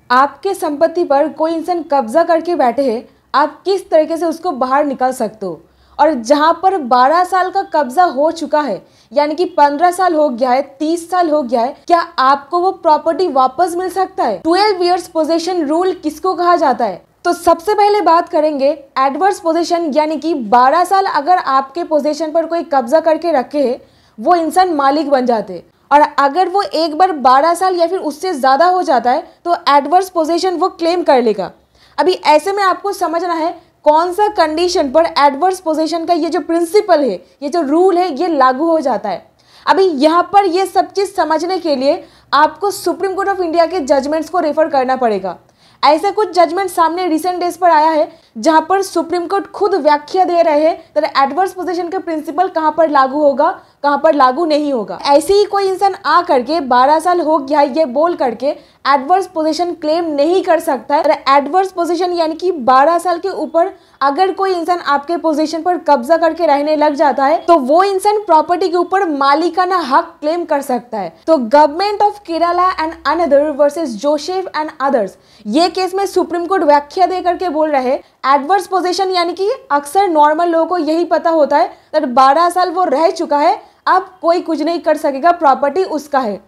आपके संपत्ति पर कोई इंसान कब्जा करके बैठे है, आप किस तरीके से उसको बाहर निकाल सकते हो। और जहां पर 12 साल का कब्जा हो चुका है, यानी कि 15 साल हो गया है, 30 साल हो गया है, क्या आपको वो प्रॉपर्टी वापस मिल सकता है? 12 इयर्स पोजेशन रूल किसको कहा जाता है? तो सबसे पहले बात करेंगे एडवर्स पोजीशन, यानी कि 12 साल अगर आपके पोजीशन पर कोई कब्जा करके रखे है, वो इंसान मालिक बन जाते। और अगर वो एक बार 12 साल या फिर उससे ज़्यादा हो जाता है तो एडवर्स पोजीशन वो क्लेम कर लेगा। अभी ऐसे में आपको समझना है कौन सा कंडीशन पर एडवर्स पोजीशन का ये जो प्रिंसिपल है, ये जो रूल है, ये लागू हो जाता है। अभी यहाँ पर ये सब चीज़ समझने के लिए आपको सुप्रीम कोर्ट ऑफ इंडिया के जजमेंट्स को रेफर करना पड़ेगा। ऐसा कुछ जजमेंट सामने रिसेंट डेज पर आया है जहां पर सुप्रीम कोर्ट खुद व्याख्या दे रहे हैं तो एडवर्स पोजीशन का प्रिंसिपल कहां पर लागू होगा, कहां पर लागू नहीं होगा। ऐसे ही कोई इंसान आ करके 12 साल हो गया ये बोल करके एडवर्स पोजीशन क्लेम नहीं कर सकता है। एडवर्स पोजीशन यानी कि 12 साल के ऊपर अगर कोई इंसान आपके पोजीशन पर कब्जा करके रहने लग जाता है तो वो इंसान प्रॉपर्टी के ऊपर मालिकाना हक क्लेम कर सकता है। तो government of Kerala and another versus Joseph and others, ये केस में सुप्रीम कोर्ट व्याख्या दे करके बोल रहे हैं एडवर्स पोजीशन यानी कि अक्सर नॉर्मल लोगों को यही पता होता है कि 12 साल वो रह चुका है, अब कोई कुछ नहीं कर सकेगा, प्रॉपर्टी उसका है।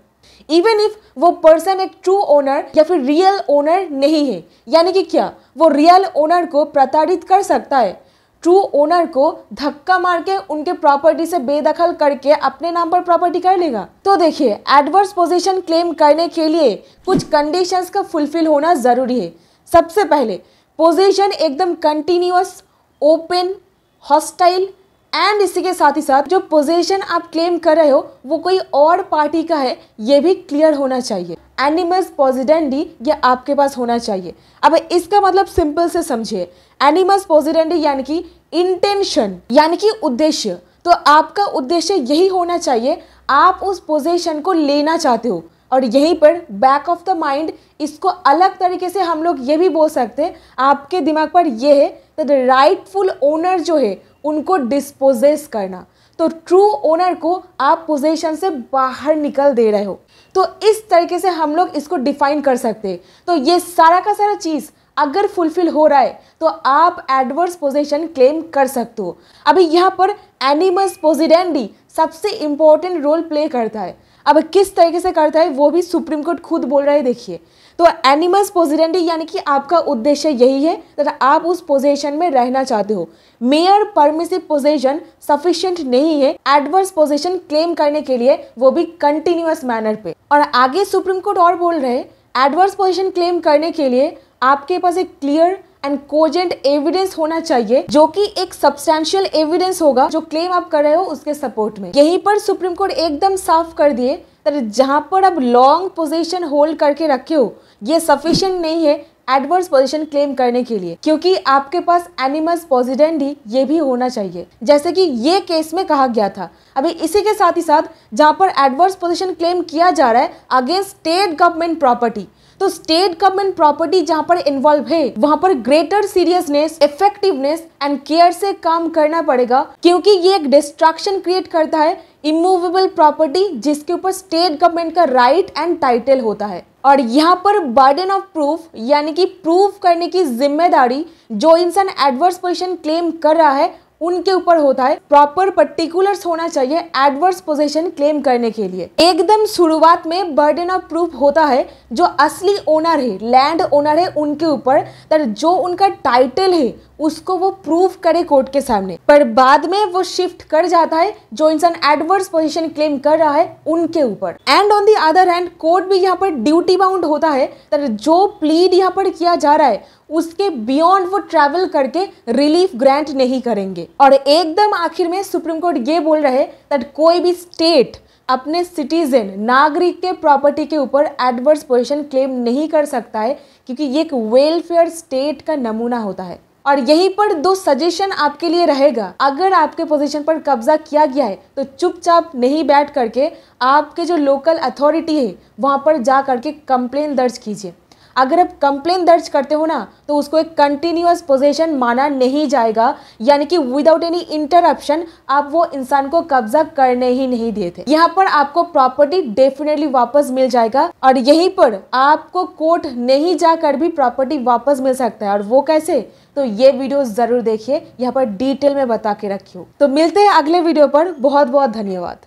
इवन इफ वो पर्सन एक ट्रू ओनर या फिर रियल ओनर नहीं है, यानी कि क्या वो रियल ओनर को प्रताड़ित कर सकता है, ट्रू ओनर को धक्का मार के उनके प्रॉपर्टी से बेदखल करके अपने नाम पर प्रॉपर्टी कर लेगा। तो देखिए एडवर्स पोजीशन क्लेम करने के लिए कुछ कंडीशंस का फुलफिल होना जरूरी है। सबसे पहले पोजीशन एकदम कंटिन्यूअस, ओपन, हॉस्टाइल एंड इसी के साथ ही साथ जो पोजीशन आप क्लेम कर रहे हो वो कोई और पार्टी का है, ये भी क्लियर होना चाहिए। एनिमस पोजिडेंडी ये आपके पास होना चाहिए। अब इसका मतलब सिंपल से समझिए, एनिमस पोजिडेंडी यानी कि इंटेंशन, यानी कि उद्देश्य। तो आपका उद्देश्य यही होना चाहिए, आप उस पोजीशन को लेना चाहते हो। और यहीं पर बैक ऑफ द माइंड, इसको अलग तरीके से हम लोग ये भी बोल सकते हैं, आपके दिमाग पर ये है तो राइटफुल ओनर जो है उनको डिस्पोजेस करना। तो ट्रू ओनर को आप पोजीशन से बाहर निकल दे रहे हो। तो इस तरीके से हम लोग इसको डिफाइन कर सकते हैं। तो ये सारा का सारा चीज़ अगर फुलफिल हो रहा है तो आप एडवर्स पोजीशन क्लेम कर सकते हो। अभी यहाँ पर एनिमस पोजिडेंडी सबसे इंपॉर्टेंट रोल प्ले करता है। अब किस तरीके से करता है वो भी सुप्रीम कोर्ट खुद बोल रहा है। देखिए, तो एनिमस पोजिडेंडी यानी कि आपका उद्देश्य यही है कि आप उस पोजीशन में रहना चाहते हो। मेयर परमिसिव पोजीशन सफिशिएंट नहीं है एडवर्स पोजीशन क्लेम करने के लिए, वो भी कंटिन्यूअस मैनर पे। और आगे सुप्रीम कोर्ट और बोल रहे हैं एडवर्स पोजीशन क्लेम करने के लिए आपके पास एक क्लियर एंड कोजेंट एविडेंस होना चाहिए, जो कि एक सब्सटैंशियल एविडेंस होगा जो क्लेम आप कर रहे हो उसके सपोर्ट में। यहीं पर सुप्रीम कोर्ट एकदम साफ कर दिए जहां पर आप लॉन्ग पोजीशन होल्ड करके रखे हो ये सफिशिएंट नहीं है एडवर्स पोजीशन क्लेम करने के लिए, क्योंकि आपके पास एनिमस पोजिडेंडी ये भी होना चाहिए, जैसे कि ये केस में कहा गया था। अभी इसी के साथ ही साथ जहां पर एडवर्स पोजीशन क्लेम किया जा रहा है अगेंस्ट स्टेट गवर्नमेंट प्रॉपर्टी, तो स्टेट गवर्नमेंट प्रॉपर्टी जहां पर इन्वॉल्व है वहां पर greater seriousness, effectiveness and care से काम करना पड़ेगा, क्योंकि ये एक डिस्ट्रक्शन क्रिएट करता है इमूवेबल प्रॉपर्टी जिसके ऊपर स्टेट गवर्नमेंट का राइट एंड टाइटल होता है। और यहाँ पर बर्डन ऑफ प्रूफ यानी कि प्रूफ करने की जिम्मेदारी जो इंसान एडवर्स पोजीशन क्लेम कर रहा है उनके ऊपर होता है। प्रॉपर पर्टिकुलर्स होना चाहिए एडवर्स पोजीशन क्लेम करने के लिए। एकदम शुरुआत में बर्डन ऑफ प्रूफ होता है जो असली ओनर है, लैंड ओनर है, उनके ऊपर, तर जो उनका टाइटल है उसको वो प्रूफ करे कोर्ट के सामने। पर बाद में वो शिफ्ट कर जाता है जो इंसान एडवर्स पोजीशन क्लेम कर रहा है उनके ऊपर। And on the other hand court भी यहाँ पर ड्यूटी बाउंड होता है, तर जो प्लीड यहाँ पर किया जा रहा है उसके बियॉन्ड वो ट्रैवल करके रिलीफ ग्रांट नहीं करेंगे। और एकदम आखिर में सुप्रीम कोर्ट ये बोल रहे हैं दैट कोई भी स्टेट अपने सिटीजन, नागरिक के प्रॉपर्टी के ऊपर एडवर्स पोजीशन क्लेम नहीं कर सकता है, क्योंकि ये एक वेलफेयर स्टेट का नमूना होता है। और यहीं पर दो सजेशन आपके लिए रहेगा, अगर आपके पोजीशन पर कब्जा किया गया है तो चुपचाप नहीं बैठ करके आपके जो लोकल अथॉरिटी है वहाँ पर जा करके कंप्लेन दर्ज कीजिए। अगर आप कंप्लेन दर्ज करते हो ना तो उसको एक कंटिन्यूअस पोजीशन माना नहीं जाएगा, यानी कि विदाउट एनी इंटरप्शन आप वो इंसान को कब्जा करने ही नहीं दिए थे। यहाँ पर आपको प्रॉपर्टी डेफिनेटली वापस मिल जाएगा और यहीं पर आपको कोर्ट नहीं जाकर भी प्रॉपर्टी वापस मिल सकता है। और वो कैसे, तो ये वीडियो जरूर देखिए, यहाँ पर डिटेल में बता के रखी हूँ। तो मिलते हैं अगले वीडियो पर। बहुत बहुत धन्यवाद।